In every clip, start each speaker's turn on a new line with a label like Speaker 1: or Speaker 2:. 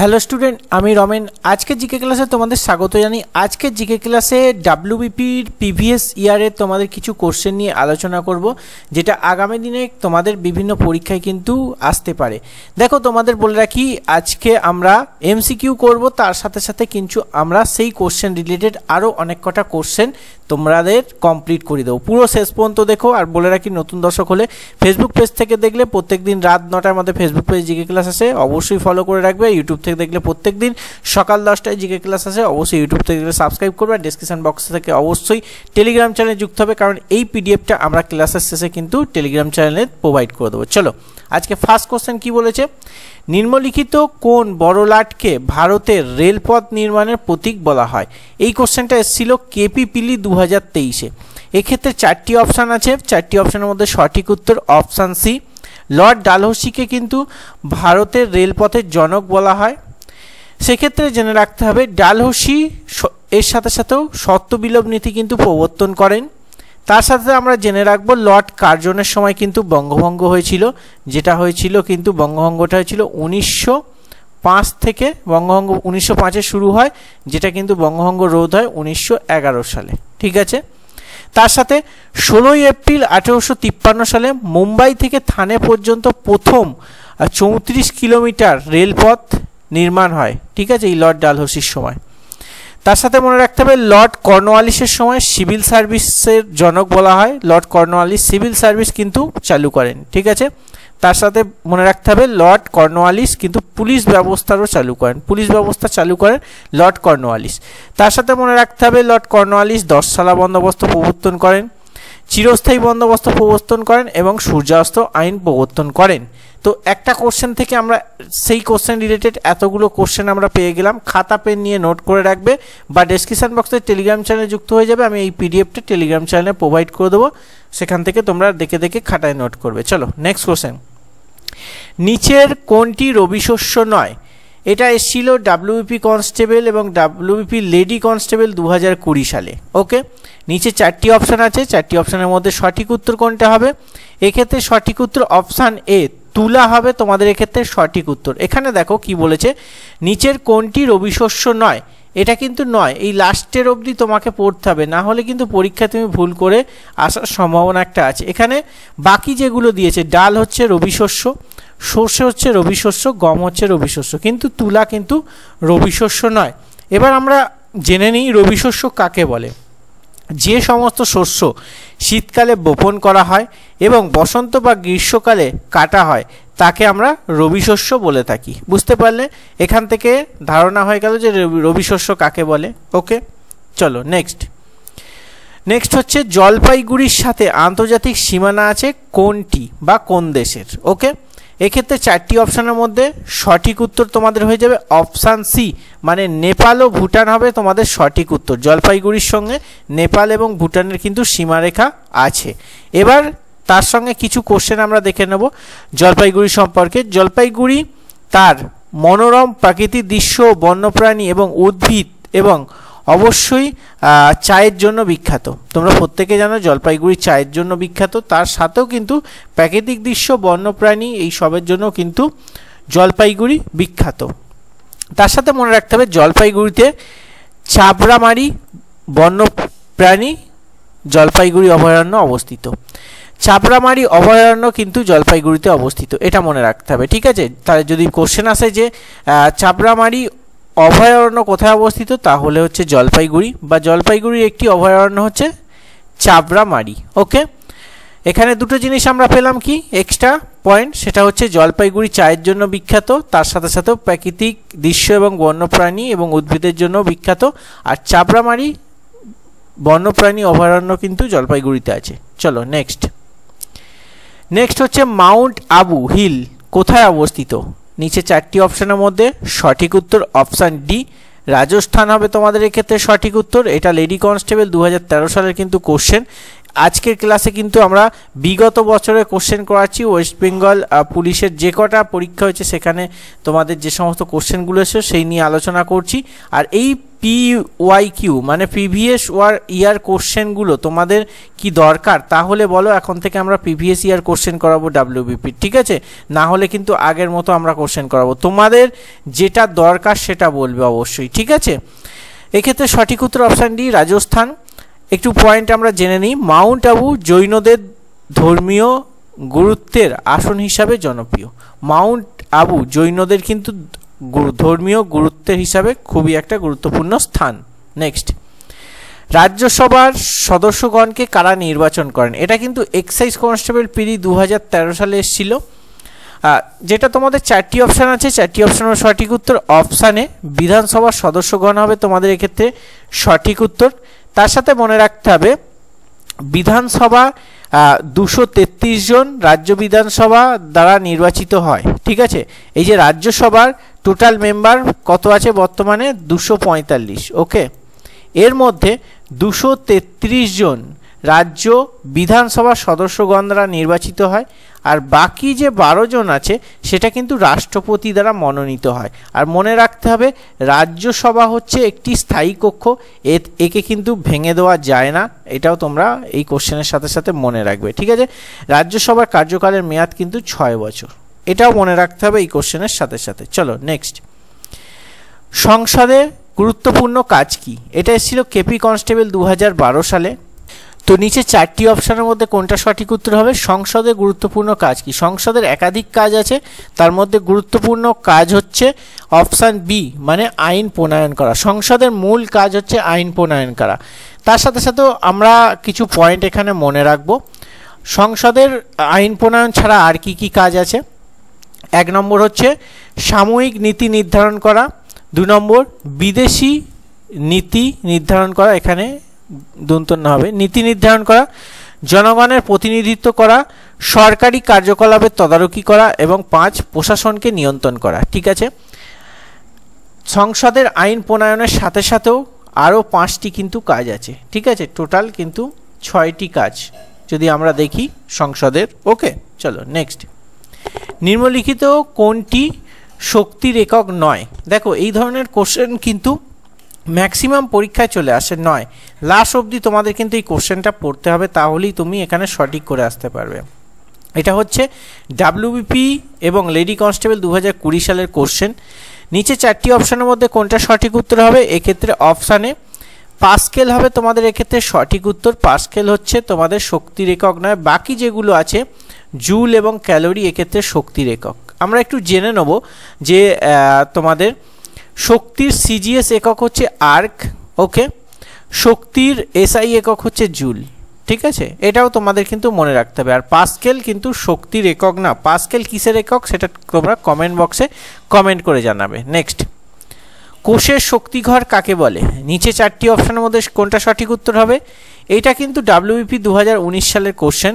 Speaker 1: Hello student, আমি রমেন। আজকে GK ক্লাসে তোমাদের স্বাগত জানাই। আজকে জিকে ক্লাসে ডাব্লিউবিপির প্রিভিয়াস ইয়ারে তোমাদের কিছু কোশ্চেন নিয়ে আলোচনা করব, যেটা আগামী দিনে তোমাদের বিভিন্ন পরীক্ষায় কিন্তু আসতে পারে। দেখো, তোমাদের বলে রাখি, আজকে আমরা এমসিকিউ করব, তার সাথে সাথে কিন্তু আমরা সেই কোশ্চেন রিলেটেড আরও অনেক কটা কোশ্চেন তোমাদের কমপ্লিট করে দেবো। পুরো শেষ পর্যন্ত দেখো। আর বলে রাখি, নতুন দর্শক হলে ফেসবুক পেজ থেকে দেখলে প্রত্যেক দিন রাত 9টার মধ্যে ফেসবুক পেজ জিকে ক্লাস আসে, অবশ্যই ফলো করে রাখবে। ইউটিউব থেকে দেখলে প্রত্যেক দিন সকাল 10টায় জিকে ক্লাস আসে, অবশ্যই ইউটিউব থেকে দেখলে সাবস্ক্রাইব করবে। আর ডিসক্রিপশন বক্স থেকে অবশ্যই টেলিগ্রাম চ্যানেলে যুক্ত হবে, কারণ এই পিডিএফটা আমরা ক্লাসের শেষে কিন্তু টেলিগ্রাম চ্যানেলে প্রোভাইড করে দেবো। চলো, আজকে ফার্স্ট কোশ্চেন কি বলেছে, নিম্নলিখিত কোন বড়লাটকে ভারতের রেলপথ নির্মাণের প্রতীক বলা হয়? এই কোশ্চেনটা এসেছিল কেপিপিলি 2023-এ। এক্ষেত্রে চারটি অপশান আছে, চারটি অপশানের মধ্যে সঠিক উত্তর অপশান সি। লর্ড ডালহৌসিকে কিন্তু ভারতের রেলপথের জনক বলা হয়। সেক্ষেত্রে জেনে রাখতে হবে, ডালহৌসি এর সাথে সাথেও সত্যবিলোপ নীতি কিন্তু প্রবর্তন করেন। তার সাথে আমরা জেনে রাখবো, লর্ড কার্জনের সময় কিন্তু বঙ্গভঙ্গ হয়েছিল, যেটা হয়েছিল কিন্তু বঙ্গভঙ্গটা হয়েছিল 1905 থেকে। বঙ্গভঙ্গ 1905-এ শুরু হয়, যেটা কিন্তু বঙ্গভঙ্গ রোধ হয় 1911 সালে। ঠিক আছে। তার সাথে 16 এপ্রিল 1853 সালে মুম্বাই থেকে থানে পর্যন্ত প্রথম 34 কিলোমিটার রেলপথ নির্মাণ হয়। ঠিক আছে, এই লর্ড ডালহৌসির সময়। তার সাথে মনে রাখতে হবে, লর্ড কর্নওয়ালিসের সময় সিভিল সার্ভিসের জনক বলা হয়। লর্ড কর্নওয়ালিস সিভিল সার্ভিস কিন্তু চালু করেন। ঠিক আছে। তার সাথে মনে রাখতে হবে, লর্ড কর্নওয়ালিস কিন্তু পুলিশ ব্যবস্থারও চালু করেন। পুলিশ ব্যবস্থা চালু করেন লর্ড কর্নওয়ালিস। তার সাথে মনে রাখতে হবে, লর্ড কর্নওয়ালিস 10 সালা বন্দোবস্ত প্রবর্তন করেন, চিরস্থায়ী বন্দোবস্ত প্রবর্তন করেন এবং সূর্যাস্ত আইন প্রবর্তন করেন। তো একটা কোশ্চেন থেকে আমরা সেই কোশ্চেন রিলেটেড এতগুলো কোশ্চেন আমরা পেয়ে গেলাম। খাতা পেন নিয়ে নোট করে রাখবে, বা ডেসক্রিপশন বক্সে টেলিগ্রাম চ্যানেলে যুক্ত হয়ে যাবে। আমি এই পিডিএফটা টেলিগ্রাম চ্যানেলে প্রোভাইড করে দেবো, সেখান থেকে তোমরা দেখে দেখে খাতায় নোট করবে। চলো, নেক্সট কোশ্চেন, নিচের কোনটি রবি শস্য নয়? এটা এসেছিল ডাব্লিউবিপি কনস্টেবল এবং ডাব্লিউবিপি লেডি কনস্টেবল 2020 সালে। ওকে, নিচে চারটি অপশান আছে, চারটি অপশানের মধ্যে সঠিক উত্তর কোনটা হবে? এক্ষেত্রে সঠিক উত্তর অপশান এ, তুলা হবে তোমাদের এক্ষেত্রে সঠিক উত্তর। এখানে দেখো কি বলেছে, নিচের কোনটি রবি শস্য নয়? এটা কিন্তু নয়, এই লাস্টের অবধি তোমাকে পড়তে হবে, না হলে কিন্তু পরীক্ষায় তুমি ভুল করে আসার সম্ভাবনা একটা আছে। এখানে বাকি যেগুলো দিয়েছে, ডাল হচ্ছে রবি শস্য, সর্ষে হচ্ছে রবি শস্য, গম হচ্ছে রবি শস্য, কিন্তু তুলা কিন্তু রবি শস্য নয়। এবার আমরা জেনে নিই রবি শস্য কাকে বলে। যে সমস্ত শস্য শীতকালে বপন করা হয় এবং বসন্ত বা গ্রীষ্মকালে কাটা হয়, তাকে আমরা রবি শস্য বলে থাকি। বুঝতে পারলে? এখান থেকে ধারণা হয়ে গেল যে রবি শস্য কাকে বলে। ওকে, চলো নেক্সট হচ্ছে, জলপাইগুড়ির সাথে আন্তর্জাতিক সীমানা আছে কোনটি বা কোন দেশের? ওকে, এক্ষেত্রে চারটি অপশানের মধ্যে সঠিক উত্তর তোমাদের হয়ে যাবে অপশান সি, মানে নেপাল ও ভুটান হবে তোমাদের সঠিক উত্তর। জলপাইগুড়ির সঙ্গে নেপাল এবং ভুটানের কিন্তু সীমারেখা আছে। এবার তার সঙ্গে কিছু কোশ্চেন আমরা দেখে নেব জলপাইগুড়ি সম্পর্কে। জলপাইগুড়ি তার মনোরম প্রাকৃতিক দৃশ্য, বন্যপ্রাণী এবং উদ্ভিদ এবং অবশ্যই চায়ের জন্য বিখ্যাত। তোমরা প্রত্যেকে জানো জলপাইগুড়ি চায়ের জন্য বিখ্যাত, তার সাথেও কিন্তু প্রাকৃতিক দৃশ্য, বন্যপ্রাণী এই সবের জন্য কিন্তু জলপাইগুড়ি বিখ্যাত। তার সাথে মনে রাখতে হবে, জলপাইগুড়িতে চাবড়ামারি বন্যপ্রাণী জলপাইগুড়ি অভয়ারণ্য অবস্থিত। চাবড়ামারি অভয়ারণ্য কিন্তু জলপাইগুড়িতে অবস্থিত, এটা মনে রাখতে হবে। ঠিক আছে, তাহলে যদি কোশ্চেন আসে যে চাবড়ামারি অভয়ারণ্য কোথায় অবস্থিত, তাহলে হচ্ছে জলপাইগুড়ি, বা জলপাইগুড়ির একটি অভয়ারণ্য হচ্ছে চাবড়ামারি। ওকে, এখানে দুটো জিনিস আমরা পেলাম কি এক্সট্রা পয়েন্ট, সেটা হচ্ছে জলপাইগুড়ি চায়ের জন্য বিখ্যাত, তার সাথে সাথেও প্রাকৃতিক দৃশ্য এবং বন্যপ্রাণী এবং উদ্ভিদের জন্য বিখ্যাত। আর চাবড়ামারি বন্যপ্রাণী অভয়ারণ্য কিন্তু জলপাইগুড়িতে আছে। চলো নেক্সট হচ্ছে, মাউন্ট আবু হিল কোথায় অবস্থিত? নিচে চারটি অপশানের মধ্যে সঠিক উত্তর অপশান ডি, রাজস্থান হবে তোমাদের এক্ষেত্রে সঠিক উত্তর। এটা লেডি কনস্টেবল 2013 সালের কিন্তু কোশ্চেন। আজকের ক্লাসে কিন্তু আমরা বিগত বছরের কোশ্চেন করাচ্ছি। ওয়েস্ট বেঙ্গল পুলিশের যে কটা পরীক্ষা হয়েছে সেখানে তোমাদের যে সমস্ত কোশ্চেনগুলো এসেছে সেই নিয়ে আলোচনা করছি। আর এই PYQ মানে প্রিভিয়াস ইয়ার কোশ্চেনগুলো তোমাদের কি দরকার, তাহলে বলো এখন থেকে আমরা প্রিভিয়াস ইয়ার কোশ্চেন করাবো WBP, ঠিক আছে? না হলে কিন্তু আগের মতো আমরা কোশ্চেন করাবো, তোমাদের যেটা দরকার সেটা বলবে অবশ্যই, ঠিক আছে? এক্ষেত্রে সঠিক উত্তর অপশান ডি, রাজস্থান। একটু পয়েন্ট আমরা জেনে নিই। মাউন্ট আবু জৈনদের ধর্মীয় গুরুত্বের আসন হিসাবে জনপ্রিয়। মাউন্ট আবু জৈনদের কিন্তু ধর্মীয় গুরুত্বের হিসাবে খুবই একটা গুরুত্বপূর্ণ স্থান। নেক্সট, রাজ্যসভার সদস্যগণকে কারা নির্বাচন করেন? এটা কিন্তু এক্সাইজ কনস্টেবল পিডি 2013 সালে এসেছিল। যেটা তোমাদের 4টি অপশান আছে, 4টি অপশানের সঠিক উত্তর অপশানে বিধানসভার সদস্যগণ হবে তোমাদের এক্ষেত্রে সঠিক উত্তর। তার সাথে মনে রাখতে হবে বিধানসভা 233 জন রাজ্য বিধানসভা দ্বারা নির্বাচিত হয়, ঠিক আছে? এই যে রাজ্যসভার টোটাল মেম্বার কত আছে বর্তমানে? 245, ওকে? এর মধ্যে 233 জন রাজ্য বিধানসভার সদস্যগণ দ্বারা নির্বাচিত হয়, আর বাকি যে 12 জন আছে সেটা কিন্তু রাষ্ট্রপতি দ্বারা মনোনীত হয়। আর মনে রাখতে হবে রাজ্যসভা হচ্ছে একটি স্থায়ী কক্ষ, একে কিন্তু ভেঙে দেওয়া যায় না, এটাও তোমরা এই কোশ্চেনের সাথে সাথে মনে রাখবে, ঠিক আছে? রাজ্যসভার কার্যকালের মেয়াদ কিন্তু 6 বছর, এটাও মনে রাখতে হবে এই কোশ্চেনের সাথে সাথে। চলো নেক্সট, সংসদে গুরুত্বপূর্ণ কাজ কি? এটা এসেছিল কেপি কনস্টেবল 2012 সালে। তো নিচে 4টি অপশানের মধ্যে কোনটা সঠিক উত্তর হবে? সংসদের গুরুত্বপূর্ণ কাজ কি? সংসদের একাধিক কাজ আছে, তার মধ্যে গুরুত্বপূর্ণ কাজ হচ্ছে অপশান বি মানে আইন প্রণয়ন করা। সংসদের মূল কাজ হচ্ছে আইন প্রণয়ন করা। তার সাথে সাথেও আমরা কিছু পয়েন্ট এখানে মনে রাখবো। সংসদের আইন প্রণয়ন ছাড়া আর কি কি কাজ আছে? 1 নম্বর হচ্ছে সাময়িক নীতি নির্ধারণ করা, 2 নম্বর বিদেশি নীতি নির্ধারণ করা, এখানে দন্তন্য হবে, নীতি নির্ধারণ করা, জনগণের প্রতিনিধিত্ব করা, সরকারি কার্যকলাপের তদারকি করা, এবং 5 প্রশাসনকে নিয়ন্ত্রণ করা, ঠিক আছে? সংসদের আইন প্রণয়নের সাথে সাথেও আরও 5টি কিন্তু কাজ আছে, ঠিক আছে? টোটাল কিন্তু 6টি কাজ যদি আমরা দেখি সংসদের, ওকে? চলো নেক্সট, নিম্নলিখিত কোনটি শক্তির একক নয়? দেখো এই ধরনের কোশ্চেন কিন্তু ম্যাক্সিমাম পরীক্ষায় চলে আসে, নয় লাস্ট অবধি তোমাদের কিন্তু এই কোশ্চেনটা পড়তে হবে, তাহলেই তুমি এখানে সঠিক করে আসতে পারবে। এটা হচ্ছে WBP এবং লেডি কনস্টেবল 2020 সালের কোশ্চেন। নিচে 4টি অপশানের মধ্যে কোনটা সঠিক উত্তর হবে? এক্ষেত্রে অপশানে পাস্কেল হবে তোমাদের এক্ষেত্রে সঠিক উত্তর। পাস্কেল হচ্ছে তোমাদের শক্তির একক নয়, বাকি যেগুলো আছে জুল এবং ক্যালোরি এক্ষেত্রে শক্তির একক। আমরা একটু জেনে নেব যে তোমাদের শক্তির সিজিএস একক হচ্ছে আর্ক, ওকে? শক্তির এসআই একক হচ্ছে জুল, ঠিক আছে? এটাও তোমাদের কিন্তু মনে রাখতে হবে। আর পাস্কেল কিন্তু শক্তির একক না, পাস্কেল কিসের একক সেটা তোমরা কমেন্ট বক্সে কমেন্ট করে জানাবে। নেক্সট, কোষের শক্তিঘর কাকে বলে? নিচে 4টি অপশানের মধ্যে কোনটা সঠিক উত্তর হবে? এইটা কিন্তু WBP 2019 সালের কোশ্চেন।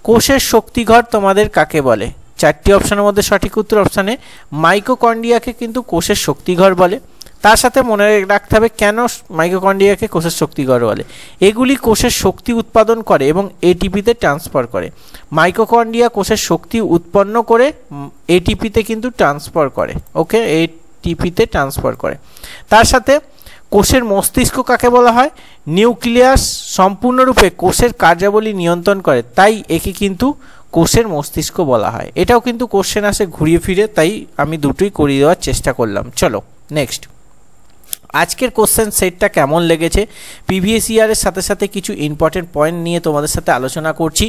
Speaker 1: কোষের শক্তিঘর তোমাদের কাকে বলে? 4টি অপশানের মধ্যে সঠিক উত্তর অপশানে মাইটোকন্ড্রিয়াকে কিন্তু কোষের শক্তিঘর বলে। তার সাথে মনে রাখতে হবে কেন মাইটোকন্ড্রিয়াকে কোষের শক্তিঘর বলে। এগুলি কোষের শক্তি উৎপাদন করে এবং এটিপিতে ট্রান্সফার করে। মাইটোকন্ড্রিয়া কোষের শক্তি উৎপন্ন করে এটিপিতে কিন্তু ট্রান্সফার করে, ওকে? এটিপিতে ট্রান্সফার করে। তার সাথে কোষের মস্তিষ্ক কাকে বলা হয়? নিউক্লিয়াস সম্পূর্ণরূপে কোষের কার্যাবলী নিয়ন্ত্রণ করে, তাই একে কিন্তু কোষের মস্তিষ্ক বলা হয়। এটাও কিন্তু কোশ্চেন আসে ঘুরিয়ে ফিরে, তাই আমি দুটোই করিয়ে দেওয়ার চেষ্টা করলাম। চলো নেক্সট, আজকের কোশ্চেন সেটটা কেমন লেগেছে? প্রিভিয়াস ইয়ারের সাথে সাথে কিছু ইম্পর্টেন্ট পয়েন্ট নিয়ে তোমাদের সাথে আলোচনা করছি,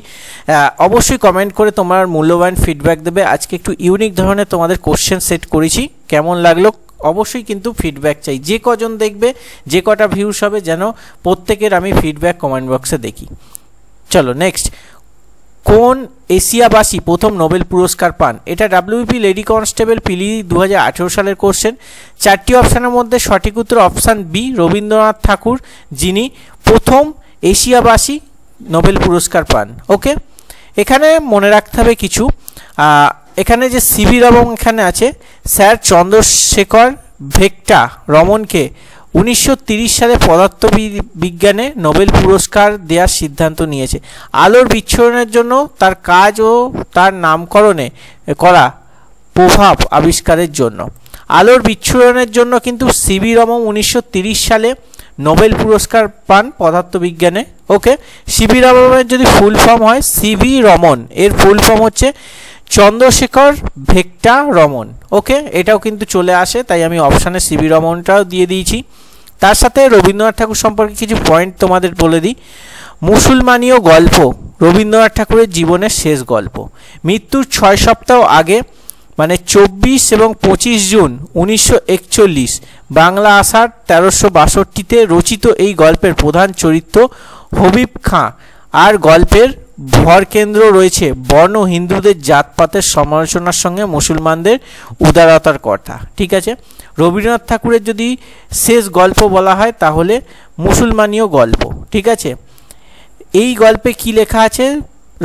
Speaker 1: অবশ্যই কমেন্ট করে তোমার মূল্যবান ফিডব্যাক দেবে। আজকে একটু ইউনিক ধরনের তোমাদের কোশ্চেন সেট করেছি, কেমন লাগলো অবশ্যই কিন্তু ফিডব্যাক চাই। যে কজন দেখবে, যে কটা ভিউস হবে, যেন প্রত্যেকের আমি ফিডব্যাক কমেন্ট বক্সে দেখি। চলো নেক্সট, কোন এশিয়াবাসী প্রথম নোবেল পুরস্কার পান? এটা WBP লেডি কনস্টেবল পিলি 2018 সালের কোশ্চেন। 4টি অপশানের মধ্যে সঠিক উত্তর অপশান বি রবীন্দ্রনাথ ঠাকুর, যিনি প্রথম এশিয়াবাসী নোবেল পুরস্কার পান, ওকে? এখানে মনে রাখতে হবে কিছু, এখানে যে সিভি রমন এখানে আছে, স্যার চন্দ্রশেখর ভেঙ্কটা রমনকে 1930 সালে পদার্থবিজ্ঞানে নোবেল পুরস্কার দেওয়ার সিদ্ধান্ত নিয়েছে আলোর বিচ্ছুরণের জন্য তার কাজ ও তার নামকরণে করা প্রভাব আবিষ্কারের জন্য। আলোর বিচ্ছুরণের জন্য কিন্তু সিভি রমন 1930 সালে নোবেল পুরস্কার পান পদার্থবিজ্ঞানে। ওকে, সিভি রমনের যদি ফুল ফর্ম হয় সিভি রমন, এর ফুল ফর্ম হচ্ছে চন্দ্রশেখর ভেক্টা রমন। ওকে, এটাও কিন্তু চলে আসে, তাই আমি অপশানে সিভি রমনটাও দিয়ে দিয়েছি। তার সাথে রবীন্দ্রনাথ ঠাকুর সম্পর্কে কিছু পয়েন্ট তোমাদের বলে দিই। মুসলমানীয় গল্প রবীন্দ্রনাথ ঠাকুরের জীবনের শেষ গল্প। মৃত্যুর 6 সপ্তাহ আগে মানে 24 এবং 25 জুন 1941 বাংলা আষাঢ় 1362-তে রচিত এই গল্পের প্রধান চরিত্র হবিব খাঁ, আর গল্পের ভরকেন্দ্র রয়েছে বর্ণ হিন্দুদের জাতপাতের সমালোচনার সঙ্গে মুসলমানদের উদারতার কথা। ঠিক আছে, রবীন্দ্রনাথ ঠাকুরের যদি শেষ গল্প বলা হয় তাহলে মুসলমানীয় গল্প। ঠিক আছে, এই গল্পে কি লেখা আছে,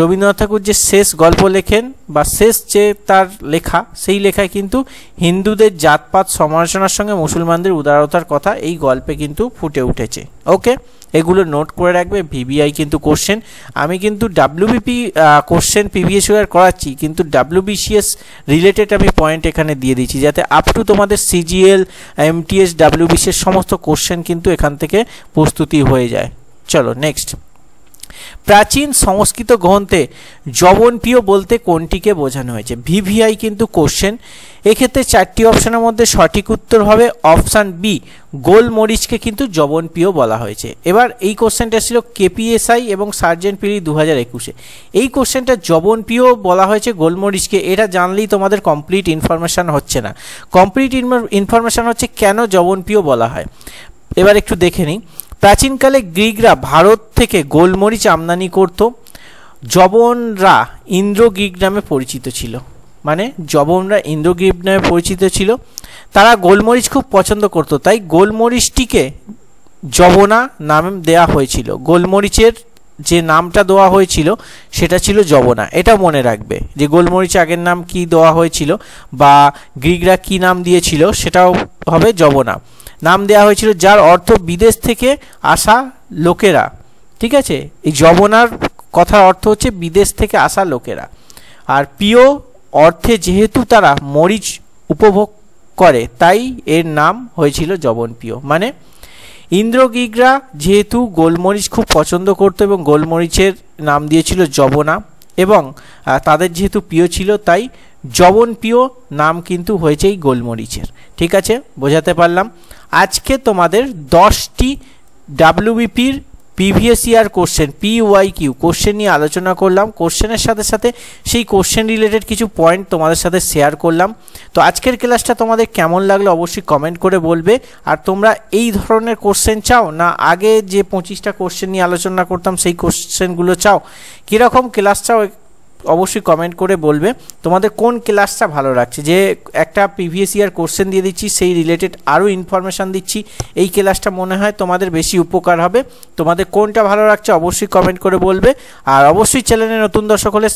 Speaker 1: রবীন্দ্রনাথ ঠাকুর যে শেষ গল্প লেখেন বা শেষ যে তার লেখা, সেই লেখায় কিন্তু হিন্দুদের জাতপাত সমালোচনার সঙ্গে মুসলমানদের উদারতার কথা এই গল্পে কিন্তু ফুটে উঠেছে। ওকে, এগুলো নোট করে রাখবে, ভিভিআই কিন্তু কোশ্চেন। আমি কিন্তু ডাব্লিউবিপি কোশ্চেন প্রিভিয়াস ইয়ার করাচ্ছি, কিন্তু ডাব্লিউবিসিএস রিলেটেড আমি পয়েন্ট এখানে দিয়ে দিচ্ছি, যাতে আপ টু তোমাদের সিজিএল, এমটিএস, ডাব্লিউবিসিএস সমস্ত কোশ্চেন কিন্তু এখান থেকে প্রস্তুতি হয়ে যায়। চলো নেক্সট। প্রাচীন সংস্কৃত গ্রন্থে যবনপ্রিয় বলতে কোনটিকে বোঝানো হয়েছে? ভিভিআই কিন্তু কোশ্চেন। এক্ষেত্রে 4টি অপশানের মধ্যে সঠিক উত্তর হবে অপশান বি, গোলমরিচকে কিন্তু যবনপ্রিয় বলা হয়েছে। এবার এই কোশ্চেনটা ছিল কেপিএসআই এবং সার্জেন্ট পিলি 2021-এ। এই কোশ্চেনটা যবনপ্রিয় বলা হয়েছে গোলমরিচকে, এটা জানলেই তোমাদের কমপ্লিট ইনফরমেশান হচ্ছে না। কমপ্লিট ইনফরমেশান হচ্ছে কেন যবনপ্রিয় বলা হয়। এবার একটু দেখে নিই। প্রাচীনকালে গ্রিকরা ভারত থেকে গোলমরিচ আমদানি করত। যবনরা ইন্দ্রগ্রীক নামে পরিচিত ছিল, মানে যবনরা ইন্দ্রগ্রীক নামে পরিচিত ছিল। তারা গোলমরিচ খুব পছন্দ করত, তাই গোলমরিচটিকে যবনা নাম দেওয়া হয়েছিল। গোলমরিচের যে নামটা দেওয়া হয়েছিল সেটা ছিল যবনা। এটা মনে রাখবে যে গোলমরিচ আগের নাম কি দেওয়া হয়েছিল বা গ্রিকরা কি নাম দিয়েছিল, সেটাও হবে যবনা নাম দেওয়া হয়েছিল, যার অর্থ বিদেশ থেকে আসা লোকেরা। ঠিক আছে, এই যবনার কথার অর্থ হচ্ছে বিদেশ থেকে আসা লোকেরা। আর প্রিয় অর্থে যেহেতু তারা মরিচ উপভোগ করে তাই এর নাম হয়েছিল যবনপ্রিয়। মানে ইন্দ্রগ্রীকরা যেহেতু গোলমরিচ খুব পছন্দ করত এবং গোলমরিচের নাম দিয়েছিল যবনা, এবং তাদের যেহেতু প্রিয় ছিল তাই যবনপ্রিয় নাম কিন্তু হয়েছে এই গোলমরিচের। ঠিক আছে, বোঝাতে পারলাম। আজকে তোমাদের 10টি ডাব্লিউবিপির previous year question PYQ question নিয়ে আলোচনা করলাম। কোশ্চেনের সাথে সাথে সেই কোশ্চেন রিলেটেড কিছু পয়েন্ট তোমাদের সাথে শেয়ার করলাম। তো আজকের ক্লাসটা তোমাদের কেমন লাগলো অবশ্যই কমেন্ট করে বলবে। আর তোমরা এই ধরনের কোশ্চেন চাও না আগে যে 25টা কোশ্চেন নিয়ে আলোচনা করতাম সেই কোশ্চেনগুলো চাও, কীরকম ক্লাস চাও অবশ্যই কমেন্ট করে বলবে। তোমাদের কোন ক্লাসটা ভালো লাগছে, যে একটা প্রিভিয়াস ইয়ার কোশ্চেন দিয়ে দিচ্ছি সেই রিলেটেড আরও ইনফরমেশান দিচ্ছি, এই ক্লাসটা মনে হয় তোমাদের বেশি উপকার হবে। তোমাদের কোনটা ভালো লাগছে অবশ্যই কমেন্ট করে বলবে। আর অবশ্যই চ্যানেলে নতুন দর্শক হলে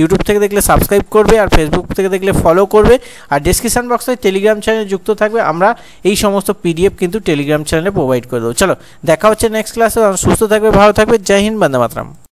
Speaker 1: ইউটিউব থেকে দেখলে সাবস্ক্রাইব করবে, আর ফেসবুক থেকে দেখলে ফলো করবে। আর ডেসক্রিপশন বক্সে টেলিগ্রাম চ্যানেলে যুক্ত থাকবে, আমরা এই সমস্ত PDF কিন্তু টেলিগ্রাম চ্যানেলে প্রোভাইড করে দেবো। চলো দেখা হচ্ছে নেক্সট ক্লাসে। সুস্থ থাকবে, ভালো থাকবে, জয় হিন্দ, বন্দে মাতরম।